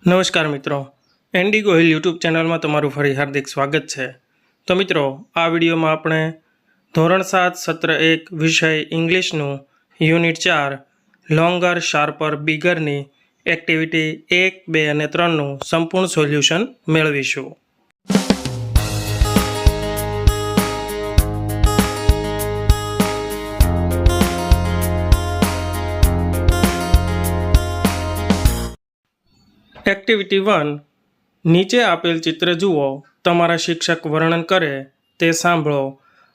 નમસ્કાર મિત્રો, Indigo hill YouTube ચેનલમાં તમારું ફરી હાર્દિક સ્વાગત છે। તો મિત્રો, આ વિડીયોમાં આપણે ધોરણ 7 સત્ર 1 વિષય ઇંગ્લિશનું યુનિટ 4 લોંગર શાર્પર બિગરની એક્ટિવિટી 1, 2 અને 3નું સંપૂર્ણ સોલ્યુશન મેળવીશું। એક્ટિવિટી 1, નીચે આપેલ ચિત્ર જુઓ, તમારા શિક્ષક વર્ણન કરે તે સાંભળો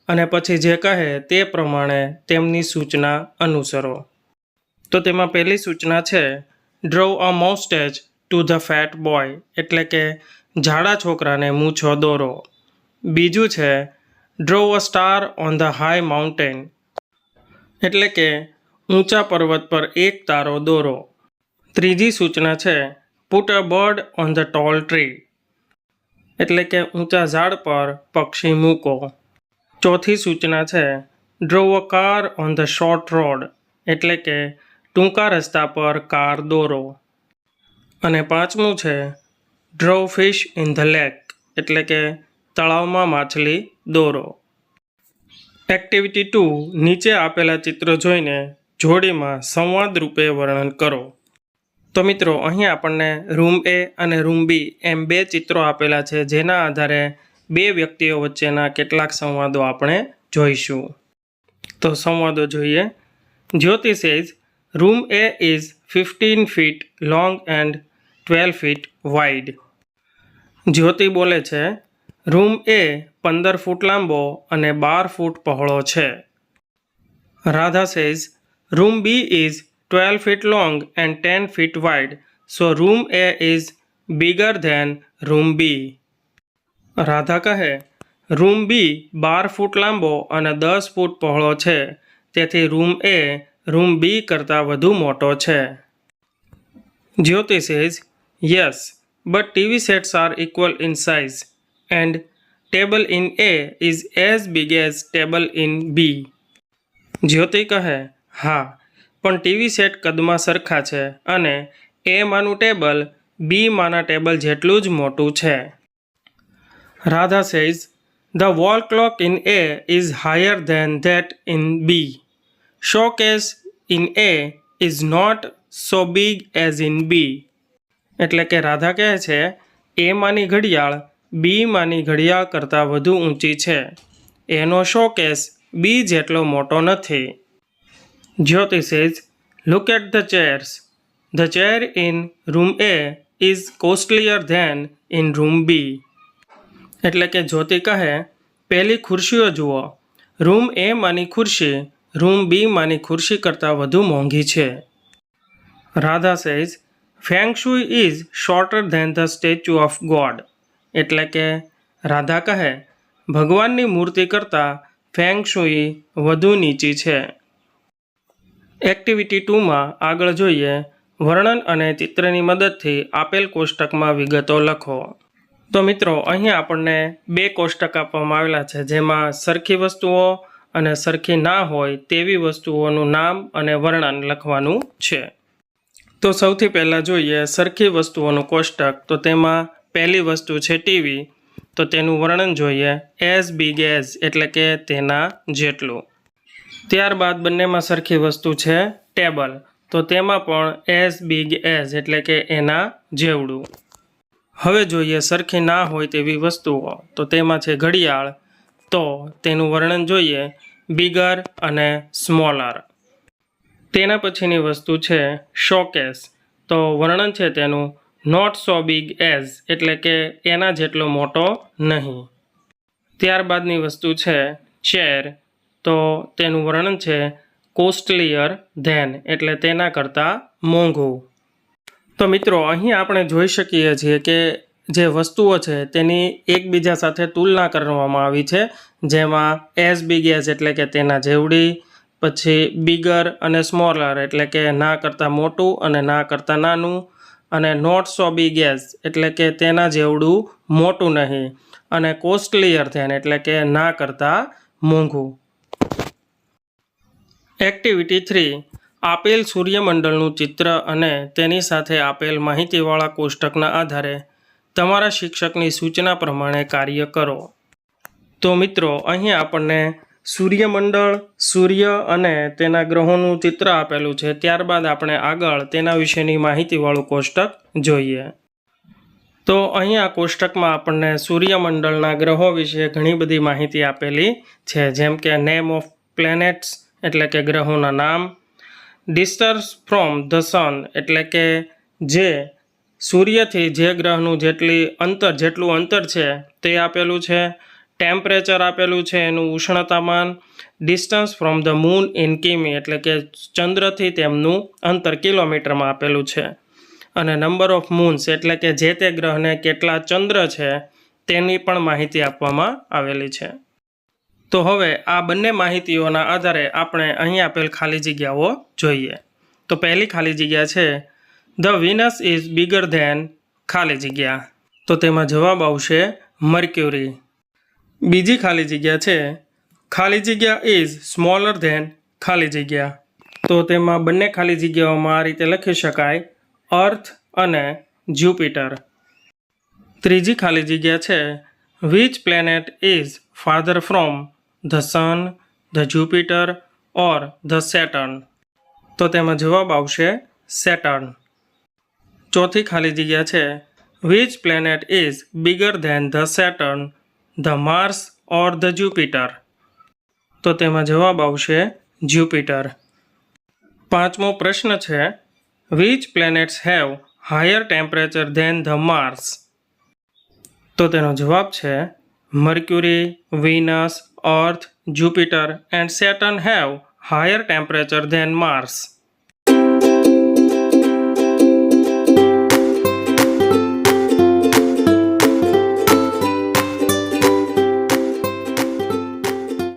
અને પછી જે કહે તે પ્રમાણે તેમની સૂચના અનુસરો। તો તેમાં પહેલી સૂચના છે draw a moustache to the fat boy, એટલે કે જાડા છોકરાને મૂછો દોરો। બીજું છે draw a star on the high mountain, એટલે કે ઊંચા પર્વત પર એક તારો દોરો। ત્રીજી સૂચના છે put a bird on the tall tree, એટલે કે ઊંચા ઝાડ પર પક્ષી મૂકો। ચોથી સૂચના છે draw a car on the short road, એટલે કે ટૂંકા રસ્તા પર કાર દોરો। અને પાંચમું છે draw fish in the lake, એટલે કે તળાવમાં માછલી દોરો। એક્ટિવિટી 2, નીચે આપેલા ચિત્રો જોઈને જોડીમાં સંવાદ રૂપે વર્ણન કરો। તો મિત્રો, અહીં આપણને રૂમ એ અને રૂમ બી એમ બે ચિત્રો આપેલા છે, જેના આધારે બે વ્યક્તિઓ વચ્ચેના કેટલાક સંવાદો આપણે જોઈશું। તો સંવાદો જોઈએ। Jyoti says room A is 15 feet long and 12 feet wide. Jyoti બોલે છે રૂમ એ 15 ફૂટ લાંબો અને 12 ફૂટ પહોળો છે। Radha says room B is 12 feet long and 10 feet wide, so room A is bigger than room B. Radha કહે રૂમ બી 12 ફૂટ લાંબો અને 10 ફૂટ પહોળો છે, તેથી રૂમ એ રૂમ બી કરતાં વધુ મોટો છે। Jyoti says yes, but TV sets are equal in size and table in A is as big as table in B. Jyoti કહે હા, પણ ટીવી સેટ કદમાં સરખા છે અને એ માનું ટેબલ બી માના ટેબલ જેટલું જ મોટું છે। Radha says the wall clock in A is higher than that in B, showcase in A is not so big as in B. એટલે કે રાધા કહે છે એ માની ઘડિયાળ બી માની ઘડિયાળ કરતાં વધુ ઊંચી છે, એનો શોકેસ બી જેટલો મોટો નથી। Jyoti says look at the chairs, the chair in room A is costlier than in room B. એટલે કે જ્યોતિ કહે પહેલી ખુરશીઓ જુઓ, રૂમ એ માની ખુરશી રૂમ બી માની ખુરશી કરતાં વધુ મોંઘી છે। Radha says feng shui is shorter than the statue of god, એટલે કે રાધા કહે ભગવાનની મૂર્તિ કરતાં ફેંગ શુઈ વધુ નીચી છે। એક્ટિવિટી 2માં આગળ જોઈએ, વર્ણન અને ચિત્રની મદદથી આપેલ કોષ્ટકમાં વિગતો લખો। તો મિત્રો, અહીં આપણને બે કોષ્ટક આપવામાં આવેલા છે, જેમાં સરખી વસ્તુઓ અને સરખી ના હોય તેવી વસ્તુઓનું નામ અને વર્ણન લખવાનું છે। તો સૌથી પહેલાં જોઈએ સરખી વસ્તુઓનું કોષ્ટક। તો તેમાં પહેલી વસ્તુ છે ટીવી, તો તેનું વર્ણન જોઈએ એઝ બિગ એઝ, એટલે કે તેના જેટલું। ત્યારબાદ બંનેમાં સરખી વસ્તુ છે ટેબલ, તો તેમાં પણ એઝ બિગ એઝ, એટલે કે એના જેવડું। હવે જોઈએ સરખી ના હોય તેવી વસ્તુઓ, તો તેમાં છે ઘડિયાળ, તો તેનું વર્ણન જોઈએ બિગર અને સ્મોલર। તેના પછીની વસ્તુ છે શોકેસ, તો વર્ણન છે તેનું નોટ સો બિગ એઝ, એટલે કે એના જેટલો મોટો નહીં। ત્યારબાદની વસ્તુ છે ચેર, તો તેનું વર્ણન છે કોસ્ટલીયર ધેન, એટલે તેના કરતાં મોંઘું। તો મિત્રો, અહીં આપણે જોઈ શકીએ છીએ કે જે વસ્તુઓ છે તેની એકબીજા સાથે તુલના કરવામાં આવી છે, જેમાં એઝ બિગ એઝ એટલે કે તેના જેવડી, પછી બિગર અને સ્મોલર એટલે કે ના કરતાં મોટું અને ના કરતાં નાનું, અને નોટ સો બિગ એઝ એટલે કે તેના જેવડું મોટું નહીં, અને કોસ્ટલીયર ધેન એટલે કે ના કરતાં મોંઘું। એક્ટિવિટી 3, આપેલ સૂર્યમંડળનું ચિત્ર અને તેની સાથે આપેલ માહિતીવાળા કોષ્ટકના આધારે તમારા શિક્ષકની સૂચના પ્રમાણે કાર્ય કરો. તો મિત્રો, અહીં આપણને સૂર્યમંડળ, સૂર્ય અને તેના ગ્રહોનું ચિત્ર આપેલું છે. ત્યારબાદ આપણે આગળ તેના વિશેની માહિતીવાળું કોષ્ટક જોઈએ. તો અહીં આ કોષ્ટકમાં આપણને સૂર્યમંડળના ગ્રહો વિશે ઘણી બધી માહિતી આપેલી છે, જેમ કે નેમ ઓફ પ્લેનેટ્સ એટલે કે ગ્રહોના નામ, ડિસ્ટન્સ ફ્રોમ ધ સન એટલે કે જે સૂર્યથી જે ગ્રહનું જેટલું અંતર છે તે આપેલું છે, ટેમ્પરેચર આપેલું છે એનું ઉષ્ણતામાન, distance from the moon in km એટલે કે ચંદ્રથી તેમનું અંતર કિલોમીટરમાં આપેલું છે, અને નંબર ઓફ મૂન્સ એટલે કે જે તે ગ્રહને કેટલા ચંદ્ર છે તેની પણ માહિતી આપવામાં આવેલી છે. તો હવે આ બંને માહિતીઓના આધારે આપણે અહીં આપેલ ખાલી જગ્યાઓ જોઈએ. તો પહેલી ખાલી જગ્યા છે the Venus is bigger than ખાલી જગ્યા. તો તેમાં જવાબ આવશે મર્ક્યુરી. બીજી ખાલી જગ્યા છે ખાલી જગ્યા ઇઝ સ્મોલર ધેન ખાલી જગ્યા. તો તેમાં બંને ખાલી જગ્યાઓમાં આ રીતે લખી શકાય, અર્થ અને જ્યુપિટર. ત્રીજી ખાલી જગ્યા છે which planet is farther from the sun, the Jupiter or the Saturn. તો તેમાં જવાબ આવશે સેટર્ન. ચોથી ખાલી જગ્યા છે which planet is bigger than the Saturn, the Mars or the Jupiter. તો તેમાં જવાબ આવશે જ્યુપિટર. પાંચમો પ્રશ્ન છે which planets have higher temperature than the Mars. તો તેનો જવાબ છે Mercury, Venus, Earth, Jupiter and Saturn have higher temperature than Mars.